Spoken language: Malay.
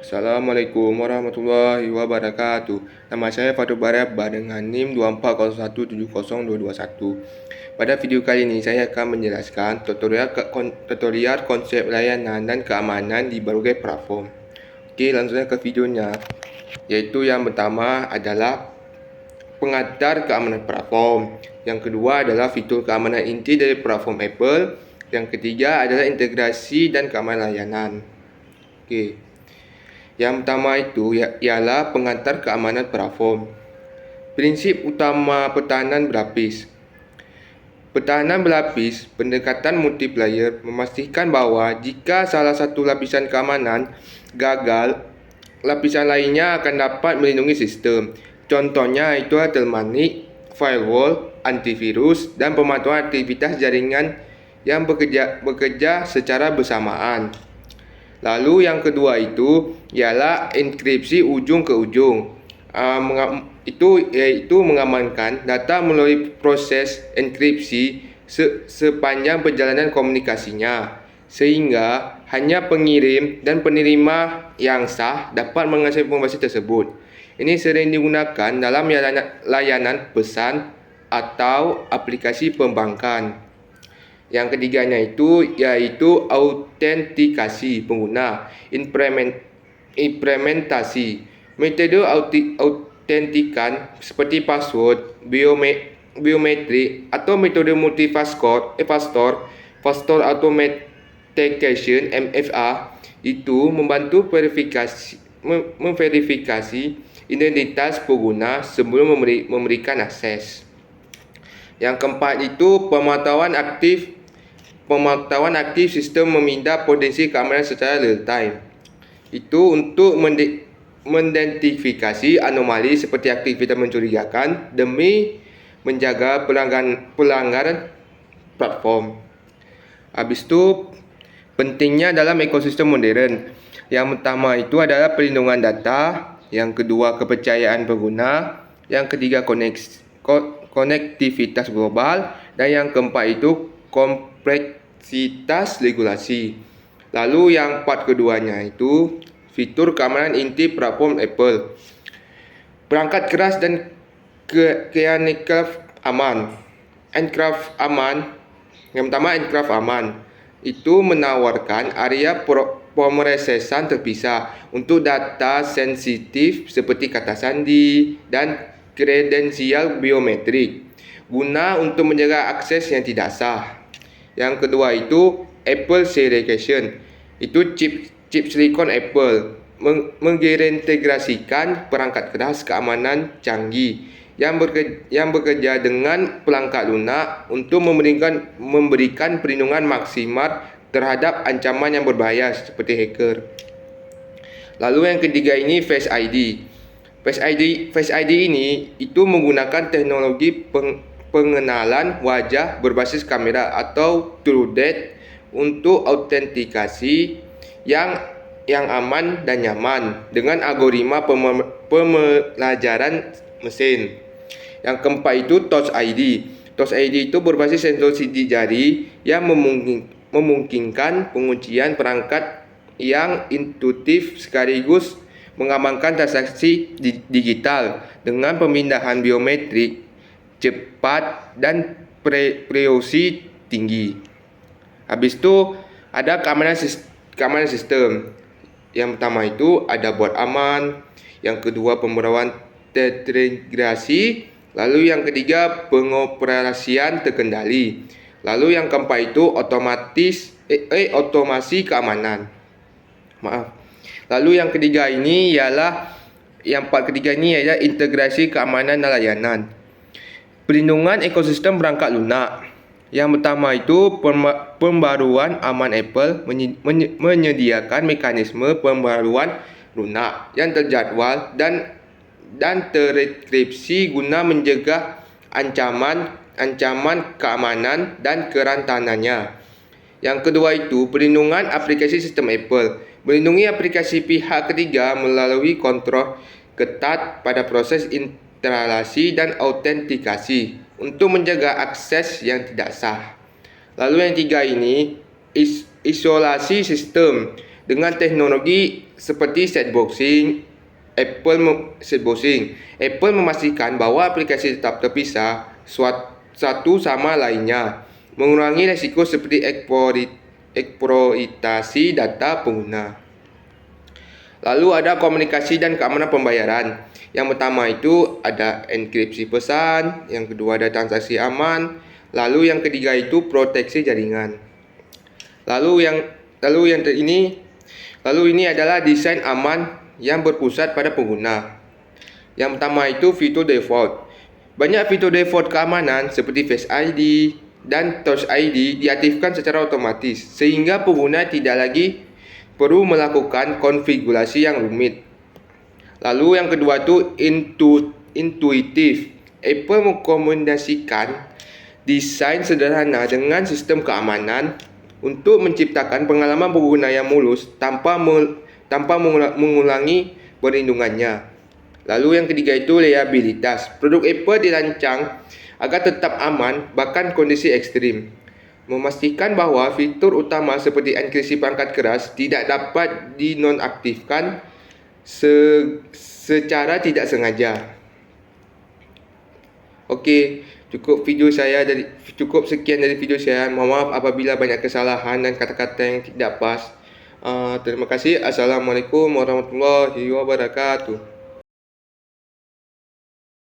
Assalamualaikum warahmatullahi wabarakatuh. Nama saya Fatul Baraba dengan NIM 2401702221. Pada video kali ini saya akan menjelaskan tutorial konsep layanan dan keamanan di berbagai platform. Oke, langsung saja ke videonya. Yaitu yang pertama adalah pengantar keamanan platform. Yang kedua adalah fitur keamanan inti dari platform Apple. Yang ketiga adalah integrasi dan keamanan layanan. Oke. Yang pertama itu ialah pengantar keamanan platform. Prinsip utama pertahanan berlapis. Pertahanan berlapis, pendekatan multiplayer memastikan bahawa jika salah satu lapisan keamanan gagal, lapisan lainnya akan dapat melindungi sistem. Contohnya itu adalah telemanik, firewall, antivirus, dan pemantauan aktivitas jaringan yang bekerja secara bersamaan. Lalu yang kedua itu ialah enkripsi ujung ke ujung. Itu mengamankan data melalui proses enkripsi sepanjang perjalanan komunikasinya, sehingga hanya pengirim dan penerima yang sah dapat mengakses informasi tersebut. Ini sering digunakan dalam layanan pesan atau aplikasi perbankan. Yang ketiganya itu yaitu autentikasi pengguna, implementasi. Metode autentikan seperti password, biometrik atau metode multifaktor authentication (MFA) itu membantu memverifikasi identitas pengguna sebelum memberikan akses. Yang keempat itu pemantauan aktif sistem memindah potensi keamanan secara real time. Itu untuk mengidentifikasi anomali seperti aktivitas mencurigakan demi menjaga pelanggaran platform. Habis itu pentingnya dalam ekosistem modern. Yang pertama itu adalah perlindungan data, yang kedua kepercayaan pengguna, yang ketiga konektivitas global, dan yang keempat itu kompleksitas regulasi. Lalu yang part keduanya itu fitur keamanan inti platform Apple. Perangkat keras dan enclave aman. Enclave aman. Yang pertama enclave aman. Itu menawarkan area pemrosesan terpisah untuk data sensitif seperti kata sandi dan kredensial biometrik, guna untuk menjaga akses yang tidak sah. Yang kedua itu Apple Segregation. Itu chip silikon Apple mengintegrasikan perangkat keras keamanan canggih yang bekerja dengan pelangkat lunak untuk memberikan perlindungan maksimal terhadap ancaman yang berbahaya seperti hacker. Lalu yang ketiga ini Face ID. Face ID ini itu menggunakan teknologi pengenalan wajah berbasis kamera atau TrueDepth untuk autentikasi yang aman dan nyaman dengan algoritma pembelajaran mesin. Yang keempat itu Touch ID. Touch ID itu berbasis sensor sidik jari yang memungkinkan penguncian perangkat yang intuitif sekaligus mengamankan transaksi digital dengan pemindahan biometrik cepat dan privasi tinggi. Habis itu ada keamanan sistem. Yang pertama itu ada bot aman, yang kedua pemrograman terintegrasi, lalu yang ketiga pengoperasian terkendali, lalu yang keempat itu otomasi keamanan. Lalu yang ketiga ini ialah integrasi keamanan dan layanan. Perlindungan ekosistem perangkat lunak. Yang pertama itu pembaruan aman Apple menyediakan mekanisme pembaruan lunak yang terjadual dan terenkripsi guna mencegah ancaman keamanan dan kerentanannya. Yang kedua itu perlindungan aplikasi sistem Apple. Melindungi aplikasi pihak ketiga melalui kontrol ketat pada proses instalasi dan autentikasi untuk menjaga akses yang tidak sah. Lalu yang tiga ini isolasi sistem. dengan teknologi seperti sandboxing. Apple memastikan bahwa aplikasi tetap terpisah satu sama lainnya, mengurangi risiko seperti eksploitasi data pengguna. Lalu ada komunikasi dan keamanan pembayaran. Yang pertama itu ada enkripsi pesan, yang kedua ada transaksi aman, lalu yang ketiga itu proteksi jaringan. Lalu ini adalah desain aman yang berpusat pada pengguna. Yang pertama itu fitur default. Banyak fitur default keamanan seperti Face ID dan Touch ID diaktifkan secara otomatis sehingga pengguna tidak lagi perlu melakukan konfigurasi yang rumit. Lalu yang kedua itu intuitif. Apple mengkombinasikan desain sederhana dengan sistem keamanan untuk menciptakan pengalaman pengguna yang mulus tanpa mengulangi perlindungannya. Lalu yang ketiga itu reliabilitas. Produk Apple dirancang agar tetap aman bahkan kondisi ekstrim, memastikan bahwa fitur utama seperti enkripsi perangkat keras tidak dapat dinonaktifkan secara tidak sengaja. Okey, cukup sekian dari video saya. Mohon maaf apabila banyak kesalahan dan kata-kata yang tidak pas. Terima kasih. Assalamualaikum warahmatullahi wabarakatuh.